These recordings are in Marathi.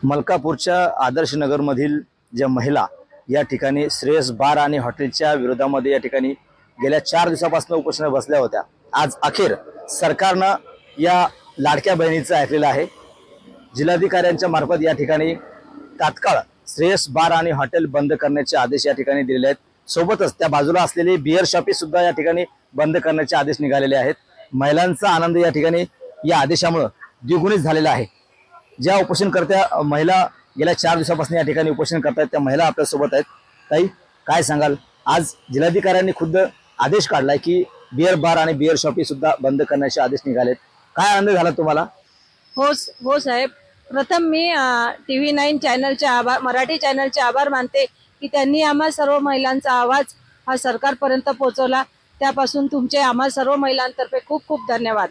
मलकापूरच्या आदर्श नगरमधील ज्या महिला या ठिकाणी श्रेयस बार आणि हॉटेलच्या विरोधामध्ये या ठिकाणी गेल्या 4 दिवसापासून उपोषणाला बसल्या होत्या। आज अखेर सरकारनं या लाडक्या बहिणीचं ऐकलेलं आहे। जिल्हाधिकाऱ्यांच्या मार्फत या ठिकाणी तात्काळ श्रेयस बार आणि हॉटेल बंद करण्याचे आदेश या ठिकाणी दिलेले आहेत। सोबतच त्या बाजूला असलेली बियर शॉपी सुद्धा या ठिकाणी बंद करण्याचे आदेश निघालेले आहेत। महिलांचा आनंद या ठिकाणी या आदेशामुळे द्विगुणित झालेला आहे। ज्या उपोषणकर्त्या महिला गेल्या 4 दिवसापासून या ठिकाणी उपोषण करतात त्या महिला आपल्या सोबत आहेत। ताई, काय सांगाल? आज जिल्हाधिकाऱ्यांनी खुद्द आदेश काढलाय की बियर बार आणि बियर शॉपी सुद्धा बंद करण्याचे आदेश निघालेत। काय आनंद झाला तुम्हाला? हो साहेब, प्रथम मी TV9 चॅनलचे आभार, मराठी चॅनलचे आभार मानते की त्यांनी आम्हा सर्व महिलांचा आवाज हा सरकारपर्यंत पोहोचवला। त्यापासून तुमचे आम्हा सर्व महिलांतर्फे खूप खूप धन्यवाद।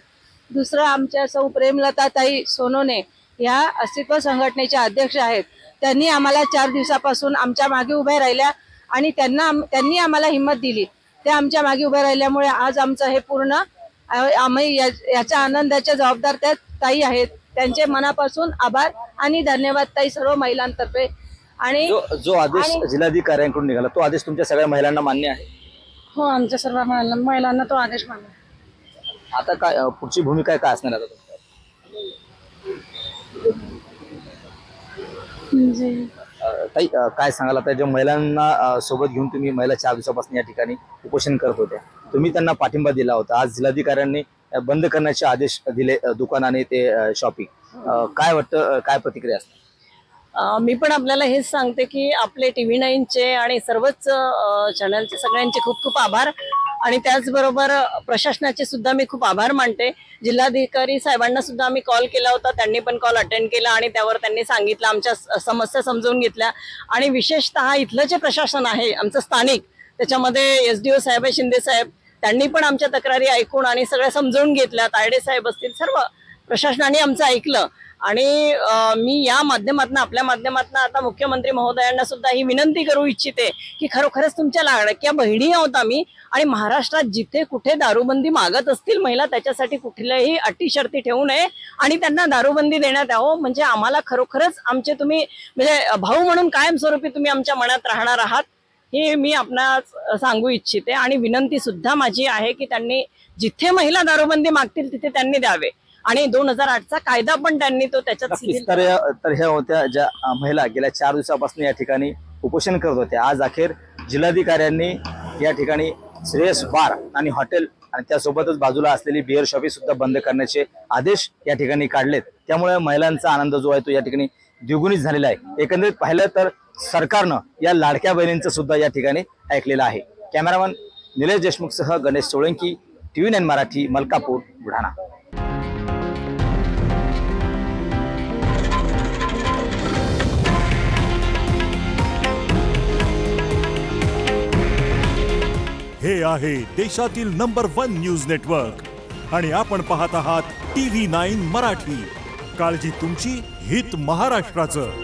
दुसरं, आमच्या सौ प्रेमलता ताई सोनोने या अस्तित्व संघटनेच्या अध्यक्ष आहेत। त्यांनी आम्हाला 4 दिवसापासून आमच्या मागे उभे राहिल्या आणि त्यांनी आम्हाला हिंमत दिली। ते आमच्या मागे उभे राहिल्यामुळे आज आमचं हे पूर्ण आम्ही याच्या आनंदाच्या जबाबदार त्या ताई आहेत। त्यांचे मनापासून आभार आणि धन्यवाद ताई सर्व महिलांतर्फे। आणि जो आदेश जिल्हाधिकाऱ्यांकडून निघाला तो आदेश तुमच्या सगळ्या महिलांना मान्य आहे? हो, आमच्या सर्व महिलांना तो आदेश मान्य आहे। आता काय पुढची भूमिका काय असणार आता? ताई, काय सांगाल आता ज्या महिलांना सोबत घेऊन तुम्ही महिला 4 दिवसापासून या ठिकाणी उपोषण करत होत्या, तुम्ही त्यांना पाठिंबा दिला होता, आज जिल्हाधिकाऱ्यांनी बंद करण्याचे आदेश दिले दुकानाने ते शॉपिंग, काय वाटतं, काय प्रतिक्रिया असते? मी पण आपल्याला हेच सांगते की आपले TV9चे आणि सर्वच चॅनलचे सगळ्यांचे खूप खूप आभार आणि त्याचबरोबर प्रशासनाचे सुद्धा मी खूप आभार मानते। जिल्हाधिकारी साहेबांना सुद्धा आम्ही कॉल केला होता, त्यांनी पण कॉल अटेंड केला आणि त्यावर त्यांनी सांगितलं, आमच्या समस्या समजून घेतल्या आणि विशेषतः इथलं जे प्रशासन आहे आमचं स्थानिक, त्याच्यामध्ये SDO साहेब, शिंदे साहेब, त्यांनी पण आमच्या तक्रारी ऐकून आणि सगळ्या समजून घेतल्या। तायडे साहेब असतील, सर्व प्रशासनाने आमचं ऐकलं आणि मी या माध्यमातून, आपल्या माध्यमातून आता मुख्यमंत्री महोदयांना सुद्धा ही विनंती करू इच्छिते की खरोखरच तुमच्या लाडक्या बहिणी आहोत आम्ही आणि महाराष्ट्रात जिथे कुठे दारूबंदी मागत असतील महिला, त्याच्यासाठी कुठल्याही अटी शर्ती ठेवू नये आणि त्यांना दारूबंदी देण्यात यावं। म्हणजे आम्हाला खरोखरच आमचे तुम्ही म्हणजे भाऊ म्हणून कायमस्वरूपी तुम्ही आमच्या मनात राहणार आहात, हे मी आपणास सांगू इच्छिते। आणि विनंती सुद्धा माझी आहे की त्यांनी जिथे महिला दारूबंदी मागतील तिथे त्यांनी द्यावे आणि 2008चा कायदा पण त्यांनी तो त्याच्यात तर ह्या होत्या ज्या महिला गेल्या 4 दिवसापासून या ठिकाणी उपोषण करत होत्या। आज अखेर जिल्हाधिकाऱ्यांनी या ठिकाणी श्रेयस बार आणि हॉटेल आणि त्यासोबतच बाजूला असलेली बियर शॉपी सुद्धा बंद करण्याचे आदेश या ठिकाणी काढलेत। त्यामुळे महिलांचा आनंद जो आहे तो या ठिकाणी द्विगुणित झालेला आहे। एकंदरीत पाहिलं तर सरकारनं या लाडक्या बहिणींचं सुद्धा या ठिकाणी ऐकलेलं आहे। कॅमेरामन निलेश देशमुखसह गणेश सोळंकी, TV9 मराठी, मलकापूर, बुलढाणा। हे आहे देशातील नंबर 1 न्यूज नेटवर्क आणि आपण पाहत आहात TV9 मराठी। काळजी तुमची, हित महाराष्ट्राचं।